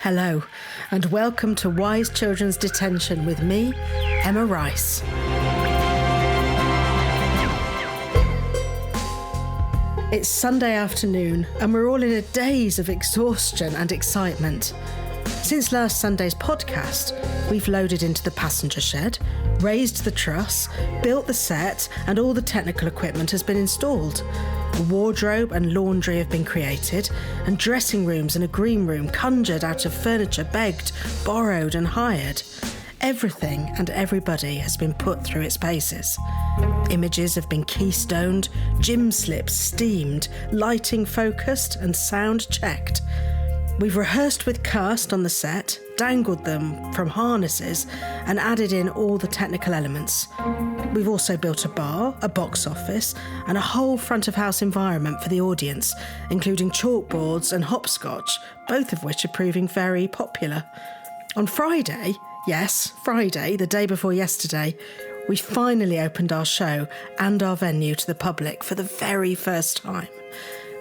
Hello, and welcome to WiseChildren's Detention with me, Emma Rice. It's Sunday afternoon, and we're all in a daze of exhaustion and excitement. Since last Sunday's podcast, we've loaded into the passenger shed, raised the truss, built the set, and all the technical equipment has been installed. A wardrobe and laundry have been created, and dressing rooms and a green room conjured out of furniture begged, borrowed and hired. Everything and everybody has been put through its paces. Images have been keystoned, gym slips steamed, lighting focused and sound checked. We've rehearsed with cast on the set, dangled them from harnesses and added in all the technical elements. We've also built a bar, a box office and a whole front of house environment for the audience, including chalkboards and hopscotch, both of which are proving very popular. On Friday, yes, Friday, the day before yesterday, we finally opened our show and our venue to the public for the very first time.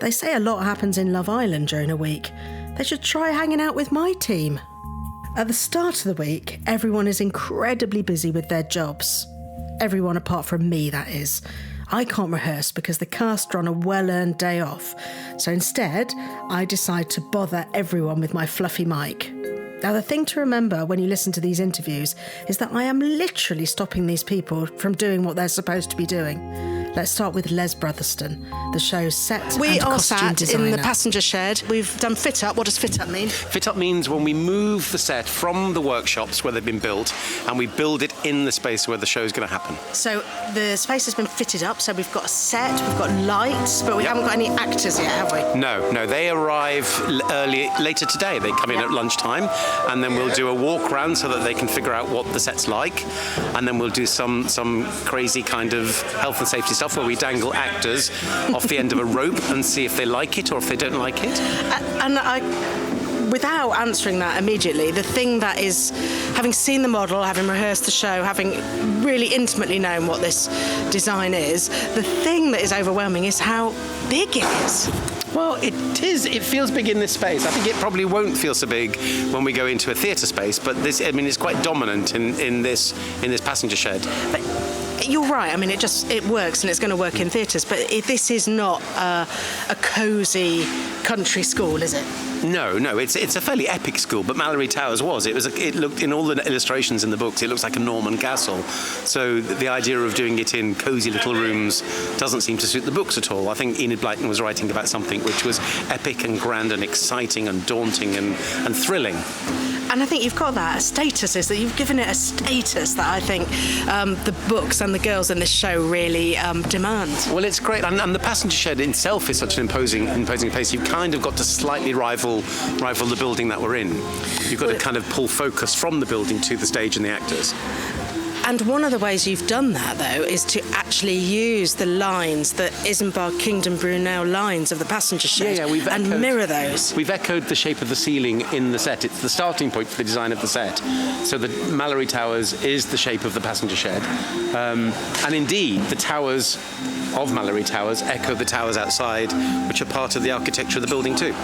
They say a lot happens in Love Island during a week. They should try hanging out with my team. At the start of the week, everyone is incredibly busy with their jobs. Everyone apart from me, that is. I can't rehearse because the cast are on a well-earned day off. So instead, I decide to bother everyone with my fluffy mic. Now, the thing to remember when you listen to these interviews is that I am literally stopping these people from doing what they're supposed to be doing. Let's start with Les Brotherston, the show's set and costume designer. We are sat in the passenger shed. We've done fit-up. What does fit-up mean? Fit-up means when we move the set from the workshops where they've been built and we build it in the space where the show's going to happen. So the space has been fitted up, so we've got a set, we've got lights, but we haven't got any actors yet, have we? No, they arrive later today. They come in at lunchtime, and then we'll do a walk around so that they can figure out what the set's like, and then we'll do some crazy kind of health and safety stuff where we dangle actors off the end of a rope and see if they like it or if they don't like it. Without answering that immediately, the thing that is, having seen the model, having rehearsed the show, having really intimately known what this design is, the thing that is overwhelming is how big it is. Well, it is. It feels big in this space. I think it probably won't feel so big when we go into a theatre space, but this, it's quite dominant in this passenger shed. But you're right. I mean, it works, and it's going to work in theatres. But this is not a cosy country school, is it? No, it's a fairly epic school, but Malory Towers was. It looked, in all the illustrations in the books, it looks like a Norman castle. So the idea of doing it in cosy little rooms doesn't seem to suit the books at all. I think Enid Blyton was writing about something which was epic and grand and exciting and daunting and thrilling. And I think you've got that status, is that you've given it a status that I think the books and the girls in this show really demand. Well, it's great, and the passenger shed itself is such an imposing place. You've kind of got to slightly rival the building that we're in. You've got to kind of pull focus from the building to the stage and the actors. And one of the ways you've done that, though, is to actually use the lines, the Isambard Kingdom Brunel lines of the passenger shed, and mirror those. We've echoed the shape of the ceiling in the set. It's the starting point for the design of the set. So the Malory Towers is the shape of the passenger shed. And indeed, the towers of Malory Towers echo the towers outside, which are part of the architecture of the building too.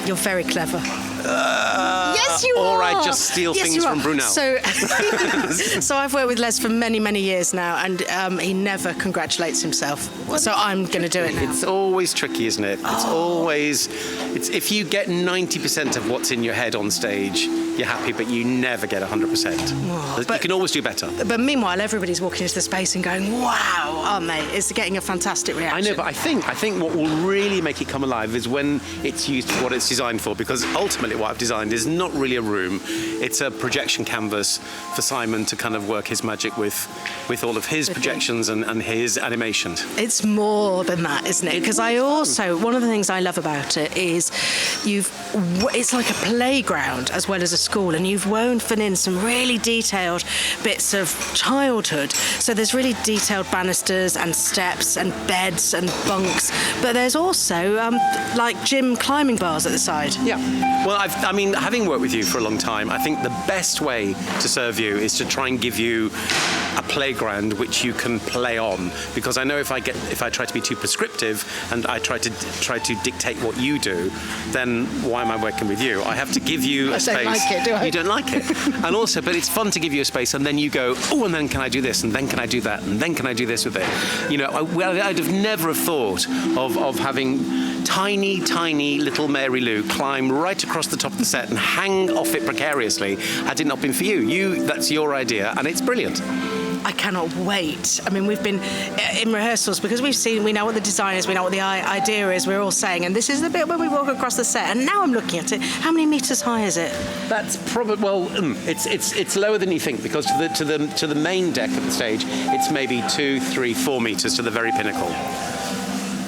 You're very clever. Yes, you are. Or I just steal things from Brunel. So I've worked with Les for many, many years now, and he never congratulates himself. So I'm going to do it now. It's always tricky, isn't it? It's if you get 90% of what's in your head on stage, you're happy, but you never get 100%. You can always do better. But meanwhile, everybody's walking into the space and going, wow, aren't they? It's getting a fantastic reaction. I know, but I think what will really make it come alive is when it's used for what it's designed for, because ultimately what I've designed is not really a room. It's a projection canvas for Simon to kind of work his magic with all of his projections and his animations. It's more than that, isn't it? Because one of the things I love about it is it's like a playground as well as a school, and you've woven in some really detailed bits of childhood. So there's really detailed banisters and steps and beds and bunks, but there's also like gym climbing bars at the side. Yeah. Well, having worked with you for a long time, I think the best way to serve you is to try and give you a playground which you can play on, because I know if I try to be too prescriptive and I try to dictate what you do, then why am I working with you? I have to give you a space. I don't like it, do I? You don't like it. And also, but it's fun to give you a space, and then you go, oh, and then can I do this, and then can I do that, and then can I do this with it? You know, I'd have never thought of having tiny little Mary Lou climb right across the top of the set and hang off it precariously had it not been for you. That's your idea, and it's brilliant. I cannot wait. I mean, we've been in rehearsals because we know what the design is, we know what the idea is, we're all saying, and this is the bit where we walk across the set, and now I'm looking at it. How many metres high is it? That's probably, it's lower than you think, because to the main deck of the stage, it's maybe 2, 3, 4 metres to the very pinnacle.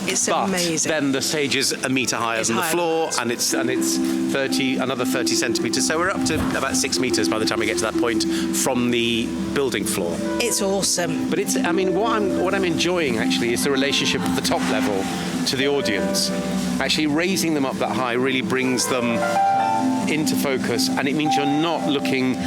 It's but amazing. Then the stage is a metre higher than the floor, and it's another 30 centimetres. So we're up to about 6 metres by the time we get to that point from the building floor. It's awesome. But what I'm enjoying actually is the relationship of the top level to the audience. Actually raising them up that high really brings them into focus, and it means you're not looking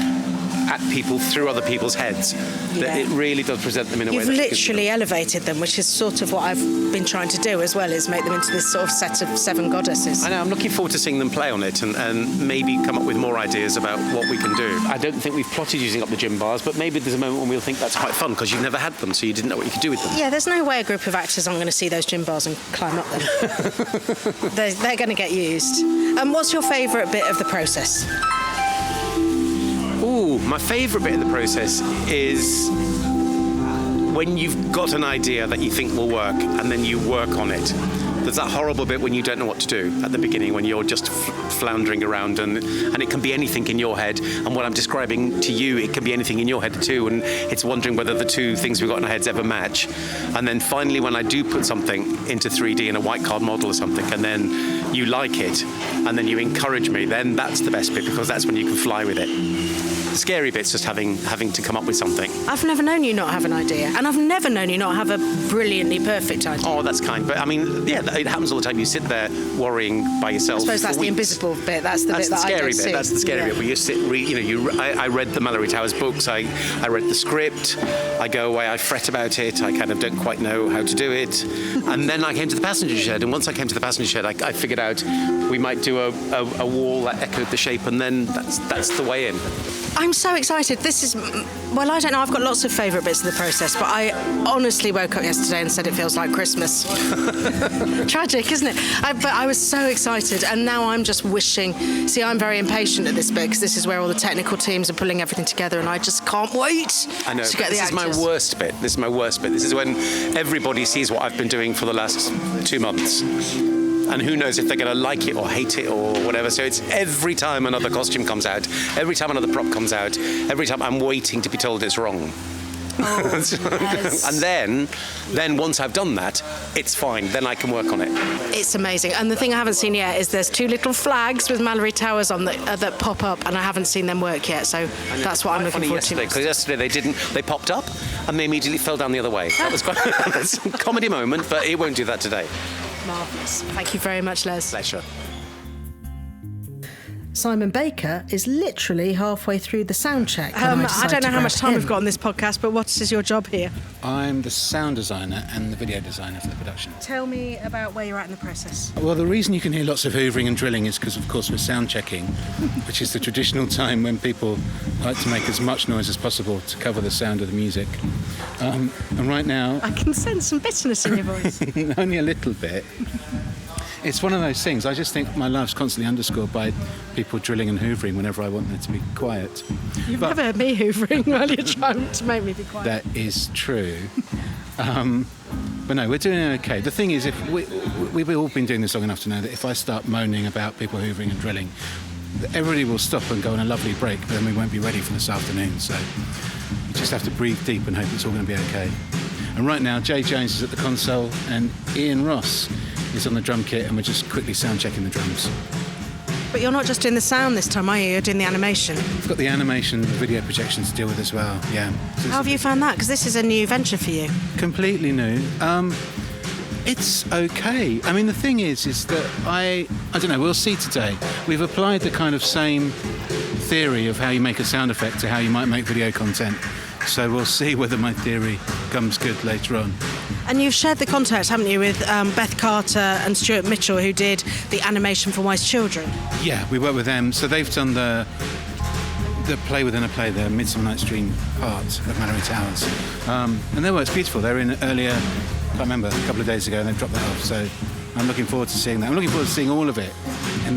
at people through other people's heads. Yeah. It really does present them in a way You've literally elevated them, which is sort of what I've been trying to do as well, is make them into this sort of set of 7 goddesses. I know, I'm looking forward to seeing them play on it and maybe come up with more ideas about what we can do. I don't think we've plotted using up the gym bars, but maybe there's a moment when we'll think that's quite fun because you've never had them, so you didn't know what you could do with them. Yeah, there's no way a group of actors aren't going to see those gym bars and climb up them. They're going to get used. What's your favourite bit of the process? Ooh, my favourite bit of the process is when you've got an idea that you think will work and then you work on it. There's that horrible bit when you don't know what to do at the beginning, when you're just floundering around, and it can be anything in your head. And what I'm describing to you, it can be anything in your head too, and it's wondering whether the two things we've got in our heads ever match. And then finally, when I do put something into 3D in a white card model or something, and then you like it, and then you encourage me, then that's the best bit, because that's when you can fly with it. The scary bit's just having to come up with something. I've never known you not have an idea, and I've never known you not have a brilliantly perfect idea. Oh, that's kind. But I mean, yeah, it happens all the time. You sit there worrying by yourself. I suppose that's the invisible bit. That's the bit that I don't see. That's the scary bit. Where you sit, I read the Malory Towers books. I read the script. I go away. I fret about it. I kind of don't quite know how to do it. And then I came to the passenger shed. And once I came to the passenger shed, I figured out we might do a wall that echoed the shape, and then that's the way in. I'm so excited. This is, well, I don't know, I've got lots of favourite bits of the process, but I honestly woke up yesterday and said it feels like Christmas. Tragic, isn't it? But I was so excited, and now I'm just wishing... See, I'm very impatient at this bit, because this is where all the technical teams are pulling everything together, and I just can't wait to get the actors. This is my worst bit. This is when everybody sees what I've been doing for the last 2 months. And who knows if they're going to like it or hate it or whatever. So it's every time another costume comes out, every time another prop comes out, every time I'm waiting to be told it's wrong. Oh, yes. And then once I've done that, it's fine. Then I can work on it. It's amazing. And the thing I haven't seen yet is there's 2 little flags with Malory Towers on that pop up, and I haven't seen them work yet. So that's what I'm looking forward to. Because yesterday they popped up and they immediately fell down the other way. That was quite that's a comedy moment, but it won't do that today. Marvellous. Thank you very much, Les. Pleasure. Simon Baker is literally halfway through the sound check. I don't know how much time we've got on this podcast, but what is your job here? I'm the sound designer and the video designer for the production. Tell me about where you're at in the process. Well, the reason you can hear lots of hoovering and drilling is because, of course, we're sound checking, which is the traditional time when people like to make as much noise as possible to cover the sound of the music. And right now... I can sense some bitterness in your voice. Only a little bit. It's one of those things. I just think my life's constantly underscored by people drilling and hoovering whenever I want there to be quiet. You've never heard me hoovering while you're trying to make me be quiet. That is true. But no, we're doing okay. The thing is, if we've all been doing this long enough to know that if I start moaning about people hoovering and drilling, everybody will stop and go on a lovely break, but then we won't be ready for this afternoon. So you just have to breathe deep and hope it's all going to be okay. And right now, Jay Jones is at the console and Ian Ross is on the drum kit, and we're just quickly sound checking the drums. But you're not just doing the sound this time, are you? You're doing the animation. We've got the animation, the video projections to deal with as well, yeah. How have you found that? Because this is a new venture for you. Completely new. It's okay. I mean, the thing is that I don't know, we'll see today. We've applied the kind of same theory of how you make a sound effect to how you might make video content. So we'll see whether my theory comes good later on. And you've shared the contact, haven't you, with Beth Carter and Stuart Mitchell, who did the animation for WiseChildren? Yeah, we work with them. So they've done the play within a play, the Midsummer Night's Dream part of Malory Towers. And their work's beautiful. They were in earlier, I can't remember, a couple of days ago, and they've dropped that off. So I'm looking forward to seeing that. I'm looking forward to seeing all of it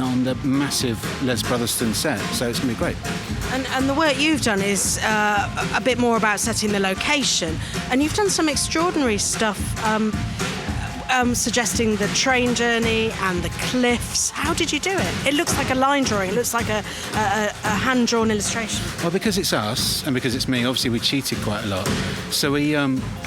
on the massive Les Brotherston set. So it's going to be great. And the work you've done is a bit more about setting the location. And you've done some extraordinary stuff, suggesting the train journey and the cliffs. How did you do it? It looks like a line drawing. It looks like a hand-drawn illustration. Well, because it's us and because it's me, obviously we cheated quite a lot. So we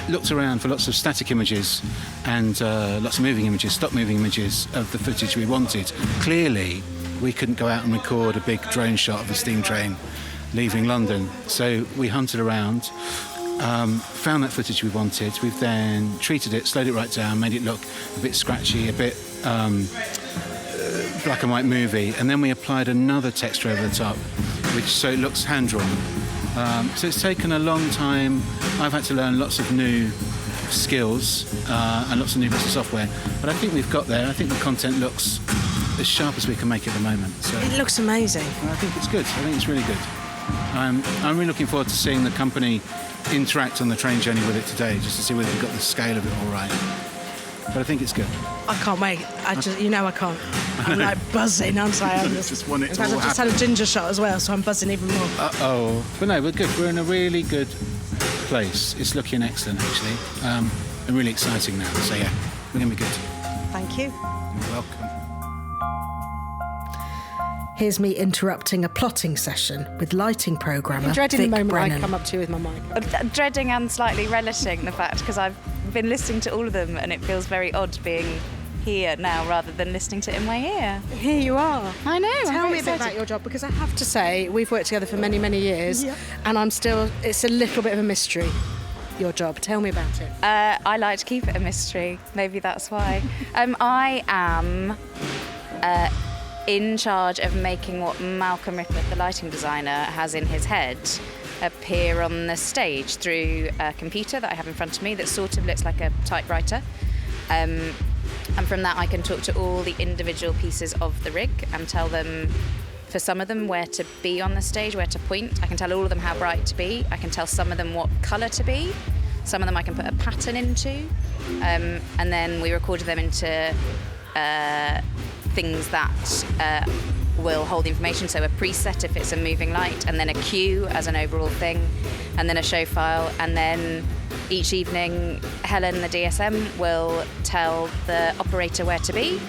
looked around for lots of static images and lots of moving images, stop moving images of the footage we wanted. Clearly, we couldn't go out and record a big drone shot of a steam train leaving London. So we hunted around, found that footage we wanted. We've then treated it, slowed it right down, made it look a bit scratchy, a bit black and white movie, and then we applied another texture over the top, so it looks hand-drawn. So it's taken a long time. I've had to learn lots of new skills and lots of new bits of software, but I think we've got there. I think the content looks as sharp as we can make it at the moment. So It looks amazing. I think it's good. I think it's really good. I'm really looking forward to seeing the company interact on the train journey with it today, just to see whether we've got the scale of it all right. But I think it's good. I can't wait. I can't. I'm like buzzing, aren't I? I just want it in to fact, all I've just had a ginger shot as well, so I'm buzzing even more. But no, we're good. We're in a really good place. It's looking excellent, actually, and really exciting now. So yeah, we're going to be good. Thank you. You're welcome. Here's me interrupting a plotting session with lighting programmer Dreading Vic the moment Brennan. I come up to you with my mic. Dreading and slightly relishing the fact, because I've been listening to all of them and it feels very odd being here now rather than listening to it in my ear. Here you are. I know. Tell me a bit about your job, because I have to say we've worked together for many, many years, and it's a little bit of a mystery. Your job. Tell me about it. I like to keep it a mystery. Maybe that's why. I am in charge of making what Malcolm Rippert, the lighting designer, has in his head appear on the stage through a computer that I have in front of me that sort of looks like a typewriter. And from that I can talk to all the individual pieces of the rig and tell them, for some of them, where to be on the stage, where to point. I can tell all of them how bright to be. I can tell some of them what colour to be. Some of them I can put a pattern into. And then we recorded them into things that will hold the information, so a preset if it's a moving light, and then a cue as an overall thing, and then a show file, and then each evening Helen, the DSM, will tell the operator where to be,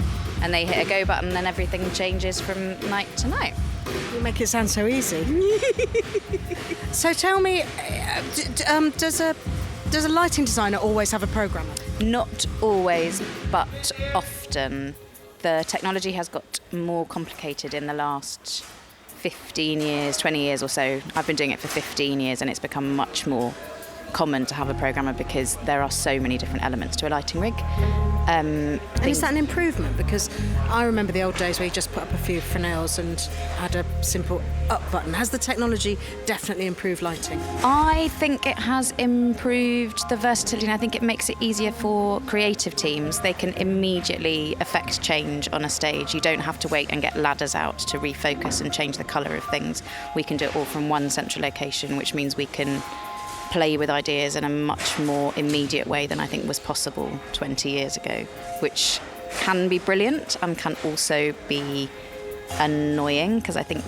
and they hit a go button, and then everything changes from night to night. You make it sound so easy. So tell me, does a lighting designer always have a programmer? Not always, but often. The technology has got more complicated in the last 15 years, 20 years or so. I've been doing it for 15 years and it's become much more common to have a programmer because there are so many different elements to a lighting rig. And is that an improvement? Because I remember the old days where you just put up a few Fresnels and had a simple up button. Has the technology definitely improved lighting? I think it has improved the versatility, and I think it makes it easier for creative teams. They can immediately affect change on a stage. You don't have to wait and get ladders out to refocus and change the colour of things. We can do it all from one central location, which means we can play with ideas in a much more immediate way than I think was possible 20 years ago, which can be brilliant and can also be annoying because I think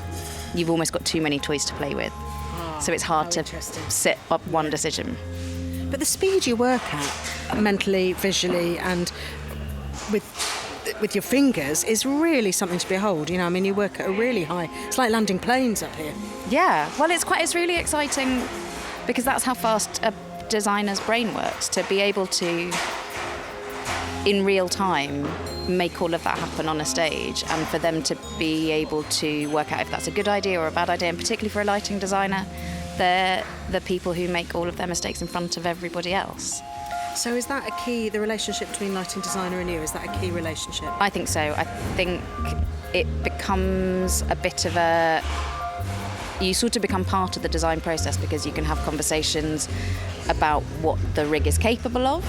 you've almost got too many toys to play with. So it's hard to sit up one decision. But the speed you work at, mentally, visually, and with your fingers is really something to behold. You know, I mean, you work at a really high. It's like landing planes up here. Yeah, well, it's really exciting because that's how fast a designer's brain works, to be able to, in real time, make all of that happen on a stage, and for them to be able to work out if that's a good idea or a bad idea, and particularly for a lighting designer, they're the people who make all of their mistakes in front of everybody else. So is that a key, the relationship between lighting designer and you, is that a key relationship? I think so. I think it becomes a bit of a you sort of become part of the design process because you can have conversations about what the rig is capable of,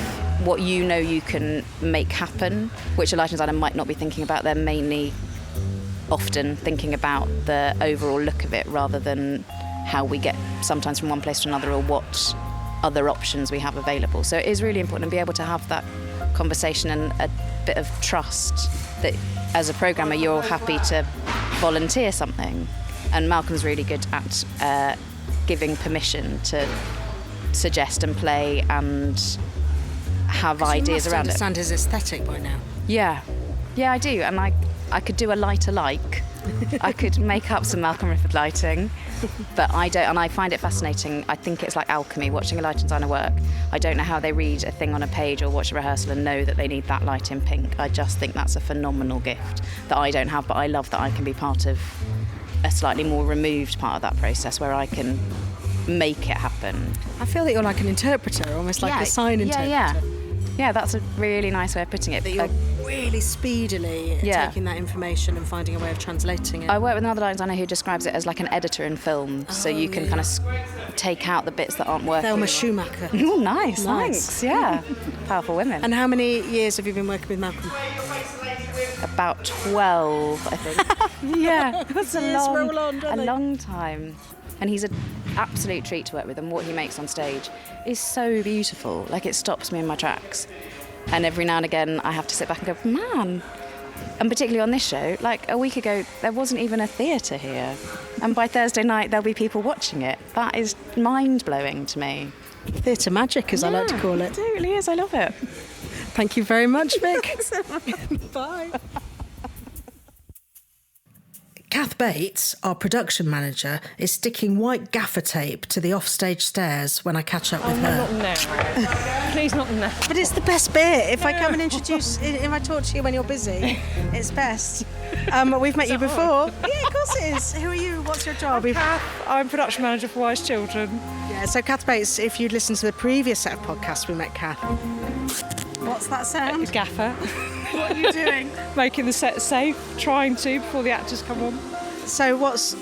what you can make happen, which a lighting designer might not be thinking about. They're mainly often thinking about the overall look of it rather than how we get sometimes from one place to another or what other options we have available. So it is really important to be able to have that conversation and a bit of trust that as a programmer you're all happy to volunteer something. And Malcolm's really good at giving permission to suggest and play and have ideas around it. You must understand his aesthetic by now. Yeah, I do, and I could do a light alike. I could make up some Malcolm Rifford lighting, but I don't, and I find it fascinating. I think it's like alchemy, watching a lighting designer work. I don't know how they read a thing on a page or watch a rehearsal and know that they need that light in pink. I just think that's a phenomenal gift that I don't have, but I love that I can be part of a slightly more removed part of that process where I can make it happen. I feel that you're like an interpreter, almost like a sign interpreter. Yeah, that's a really nice way of putting it. That you're really speedily taking that information and finding a way of translating it. I work with another lighting designer who describes it as like an editor in film, so you can kind of take out the bits that aren't working. Thelma Schumacher. Oh, nice, thanks. Yeah, powerful women. And how many years have you been working with Malcolm? About 12, I think. Yeah, that's a long time. And he's an absolute treat to work with, and what he makes on stage is so beautiful. Like, it stops me in my tracks. And every now and again, I have to sit back and go, man. And particularly on this show, like a week ago, there wasn't even a theatre here. And by Thursday night, there'll be people watching it. That is mind-blowing to me. Theatre magic, as I like to call it. It really is. I love it. Thank you very much, Vic. Thanks so much. Bye. Kath Bates, our production manager, is sticking white gaffer tape to the offstage stairs when I catch up with her. Not now. Please not now. But it's the best bit. If I come and if I talk to you when you're busy, it's best. We've met you before. Yeah, of course it is. Who are you? What's your job? I'm production manager for WiseChildren. Yeah, so Kath Bates, if you'd listened to the previous set of podcasts, we met Kath. What's that sound? Gaffer. What are you doing? Making the set safe, trying to, before the actors come on. So what's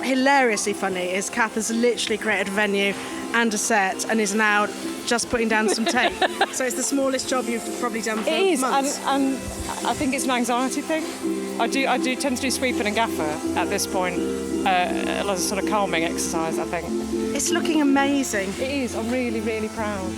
hilariously funny is Kath has literally created a venue and a set and is now just putting down some tape. So it's the smallest job you've probably done for months. And I think it's an anxiety thing. I do tend to do sweeping and gaffer at this point as a sort of calming exercise, I think. It's looking amazing. It is. I'm really, really proud.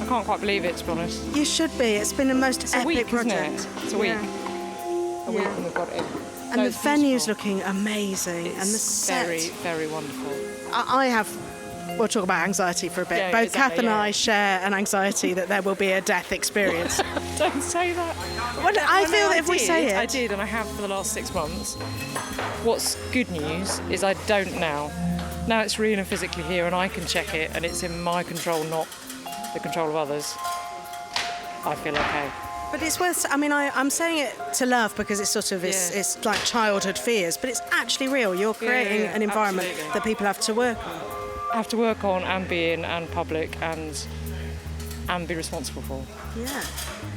I can't quite believe it, to be honest. You should be. It's been the most epic project. Isn't it? It's a week. A week and we've got it in. And the venue's looking amazing. And the set. Very, very wonderful. We'll talk about anxiety for a bit. Yeah, Both exactly, Kath and I share an anxiety that there will be a death experience. Don't say that. Well, I feel that if we say it... I did, and I have for the last 6 months. What's good news is I don't now. Now it's real and physically here, and I can check it, and it's in my control, not the control of others. I feel okay. But it's worth... I mean, I'm saying it to laugh because it's sort of... It's like childhood fears, but it's actually real. You're creating an environment that people have to work on. Have to work on and be in and public and be responsible for. Yeah.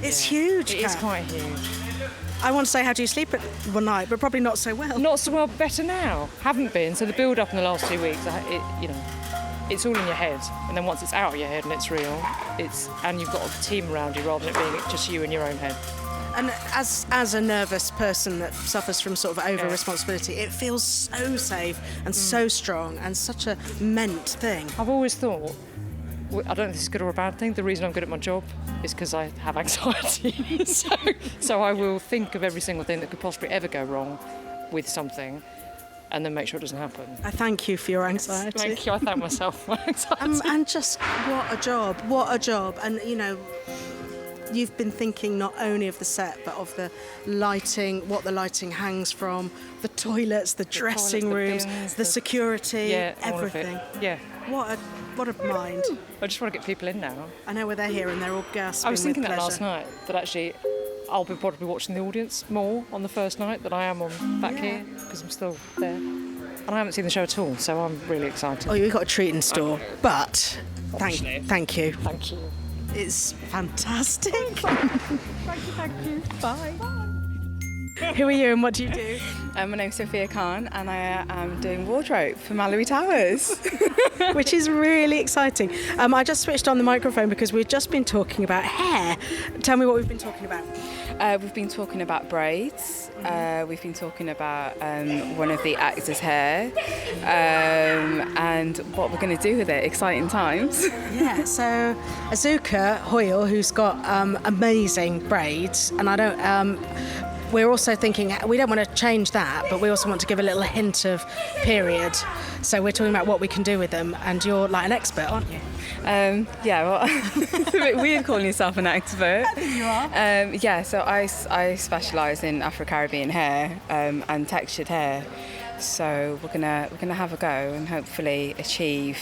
It's huge, It Kath. is quite huge. I want to say, how do you sleep at one night, but probably not so well. Not so well, better now. Haven't been. So the build-up in the last 2 weeks, it's all in your head. And then once it's out of your head and it's real, and you've got a team around you rather than it being just you in your own head. And as a nervous person that suffers from sort of over-responsibility, it feels so safe and so strong and such a meant thing. I've always thought, I don't know if this is good or a bad thing, the reason I'm good at my job is because I have anxiety. so I will think of every single thing that could possibly ever go wrong with something and then make sure it doesn't happen. I thank you for your anxiety. Thank you, I thank myself for my anxiety. And just, what a job. And, you've been thinking not only of the set, but of the lighting, what the lighting hangs from, the toilets, the dressing rooms, the security, everything. All of it. Yeah. What a mind. I just want to get people in now. I know where they're here and they're all gasping. I was thinking with that pleasure. last night, that actually I'll be probably watching the audience more on the first night than I am on back here, because I'm still there. And I haven't seen the show at all, so I'm really excited. Oh, you've got a treat in store, but thank you. Thank you. It's fantastic. Thank you. Bye. Who are you and what do you do? My name's Sophia Khan and I am doing wardrobe for Malory Towers. Which is really exciting. I just switched on the microphone because we've just been talking about hair. Tell me what we've been talking about. We've been talking about braids. We've been talking about one of the actors' hair and what we're going to do with it. Exciting times. Yeah, so Azuka Hoyle, who's got amazing braids, and we're also thinking we don't want to change that, but we also want to give a little hint of period. So we're talking about what we can do with them, and you're like an expert, aren't you? Yeah, well, it's a bit weird calling yourself an expert. I think you are. Yeah, so I specialise in Afro-Caribbean hair and textured hair. So we're gonna have a go and hopefully achieve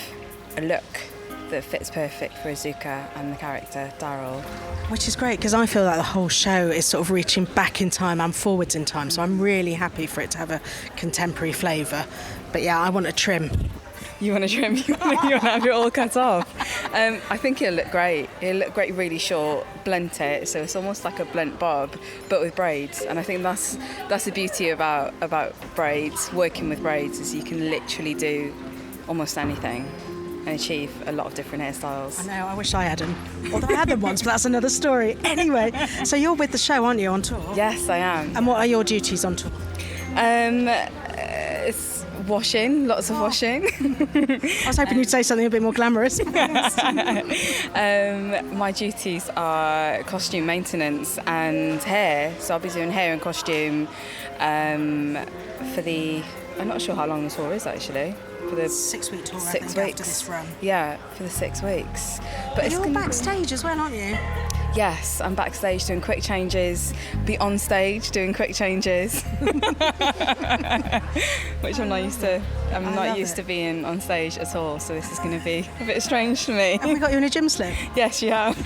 a look that fits perfect for Azuka and the character Daryl. Which is great, because I feel like the whole show is sort of reaching back in time and forwards in time, so I'm really happy for it to have a contemporary flavour. But yeah, I want a trim. You want to trim? You want to have it all cut off? I think it'll look great. It'll look great, really short, blunt it, so it's almost like a blunt bob, but with braids. And I think that's the beauty about braids, working with braids, is you can literally do almost anything and achieve a lot of different hairstyles. I know, I wish I had them. Although I had them once, but that's another story. Anyway, so you're with the show, aren't you, on tour? Yes, I am. And what are your duties on tour? It's washing, lots of washing. I was hoping you'd say something a bit more glamorous. My duties are costume maintenance and hair. So I'll be doing hair and costume for the... I'm not sure how long the tour is, actually. For the 6-week tour, 6 I think, weeks. after this run. Yeah, for the 6 weeks. But You're backstage as well, aren't you? Yes, I'm backstage doing quick changes, be on stage doing quick changes, which I'm not used to. I'm not used to being on stage at all, so this is going to be a bit strange for me. Have we got you in a gym slip? Yes, you have.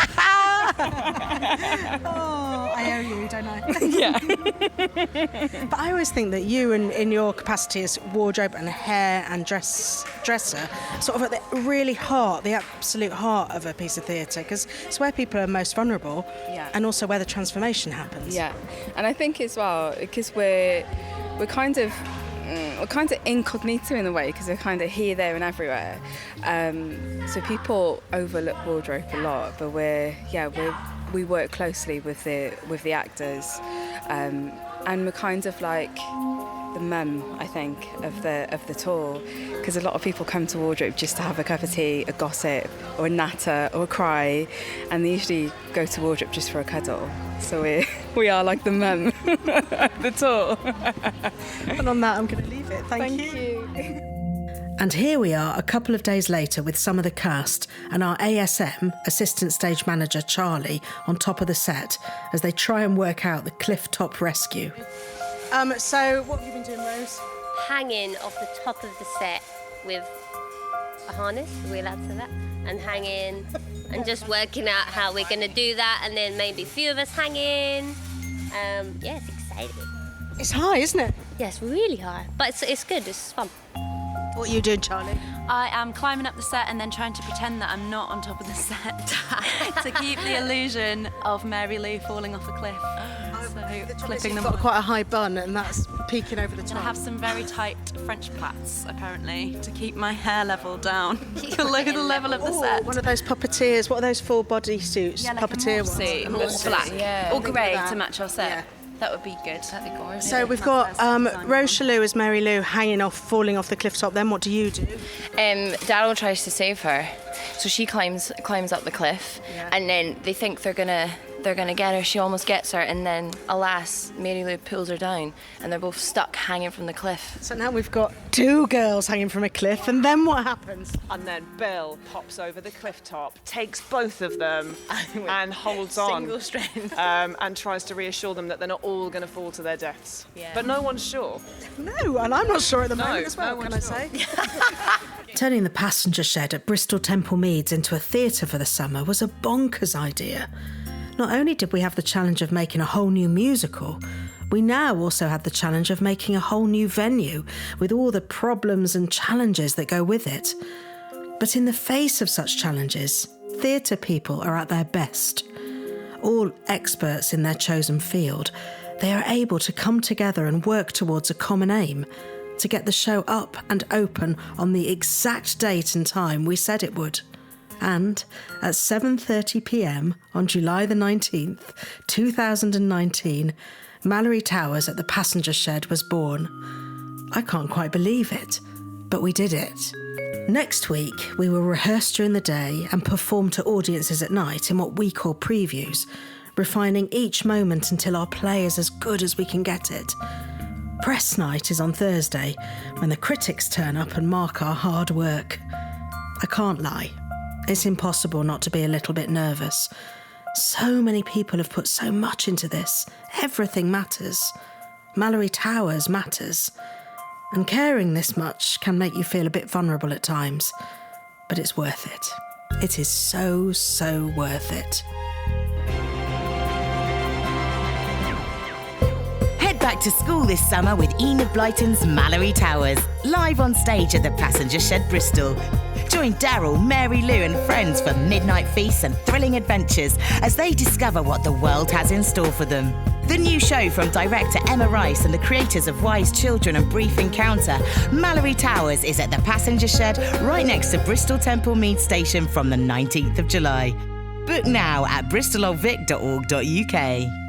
Oh, I owe you, don't I? Yeah. But I always think that you, in your capacity as wardrobe and hair and dresser, sort of at the really heart, the absolute heart of a piece of theatre, because it's where people are most vulnerable, Yeah. and also where the transformation happens. Yeah, and I think as well, because we're kind of incognito in a way, because we're kind of here, there, and everywhere. So people overlook wardrobe a lot, but we work closely with the actors, and we're kind of like the mum, I think, of the tour, because a lot of people come to wardrobe just to have a cup of tea, a gossip, or a natter, or a cry, and they usually go to wardrobe just for a cuddle. So we are like the mum of the tour. And on that, I'm going to leave it. Thank you. And here we are a couple of days later with some of the cast and our ASM, Assistant Stage Manager Charlie, on top of the set as they try and work out the cliff top rescue. So what have you been doing, Rose? Hanging off the top of the set with a harness, are we allowed to say that? And hanging and just working out how we're going to do that, and then maybe a few of us hanging. Yeah, it's exciting. It's high, isn't it? Yeah, it's really high, but it's good, it's fun. What are you doing, Charlie? I am climbing up the set and then trying to pretend that I'm not on top of the set to keep the illusion of Mary Lou falling off a cliff. So flipping them You've got off. quite a high bun, and that's peeking over the top. I have some very tight French plaits, apparently, to keep my hair level down below the level of the set. One of those puppeteers. What are those full body suits? Yeah, like puppeteer a morph suit, ones. but black or grey that. to match our set. Yeah. That would be good. That'd be gorgeous. So we've got Rose Chalou as Mary Lou falling off the cliff top. Then what do you do? Daryl tries to save her, so she climbs up the cliff, and then they think they're gonna get her. She almost gets her, and then alas, Mary Lou pulls her down, and they're both stuck hanging from the cliff. So now we've got two girls hanging from a cliff, and then what happens? And then Bill pops over the cliff top, takes both of them, and holds on. Single strength. And tries to reassure them that they're not all going to fall to their deaths. Yeah. But no one's sure. No, and I'm not sure at the No, moment as well, no can I one's say? Turning the passenger shed at Bristol Temple Meads into a theatre for the summer was a bonkers idea. Not only did we have the challenge of making a whole new musical, we now also had the challenge of making a whole new venue with all the problems and challenges that go with it. But in the face of such challenges, theatre people are at their best. All experts in their chosen field, they are able to come together and work towards a common aim, to get the show up and open on the exact date and time we said it would. And at 7:30 p.m. on July the 19th, 2019, Malory Towers at the passenger shed was born. I can't quite believe it, but we did it. Next week, we will rehearse during the day and perform to audiences at night in what we call previews, refining each moment until our play is as good as we can get it. Press night is on Thursday, when the critics turn up and mark our hard work. I can't lie. It's impossible not to be a little bit nervous. So many people have put so much into this. Everything matters. Malory Towers matters. And caring this much can make you feel a bit vulnerable at times. But it's worth it. It is so, so worth it. Head back to school this summer with Enid Blyton's Malory Towers, live on stage at the Passenger Shed, Bristol. Join Daryl, Mary Lou and friends for midnight feasts and thrilling adventures as they discover what the world has in store for them. The new show from director Emma Rice and the creators of WiseChildren and Brief Encounter, Malory Towers, is at the Passenger Shed right next to Bristol Temple Meads station from the 19th of July. Book now at bristololdvic.org.uk.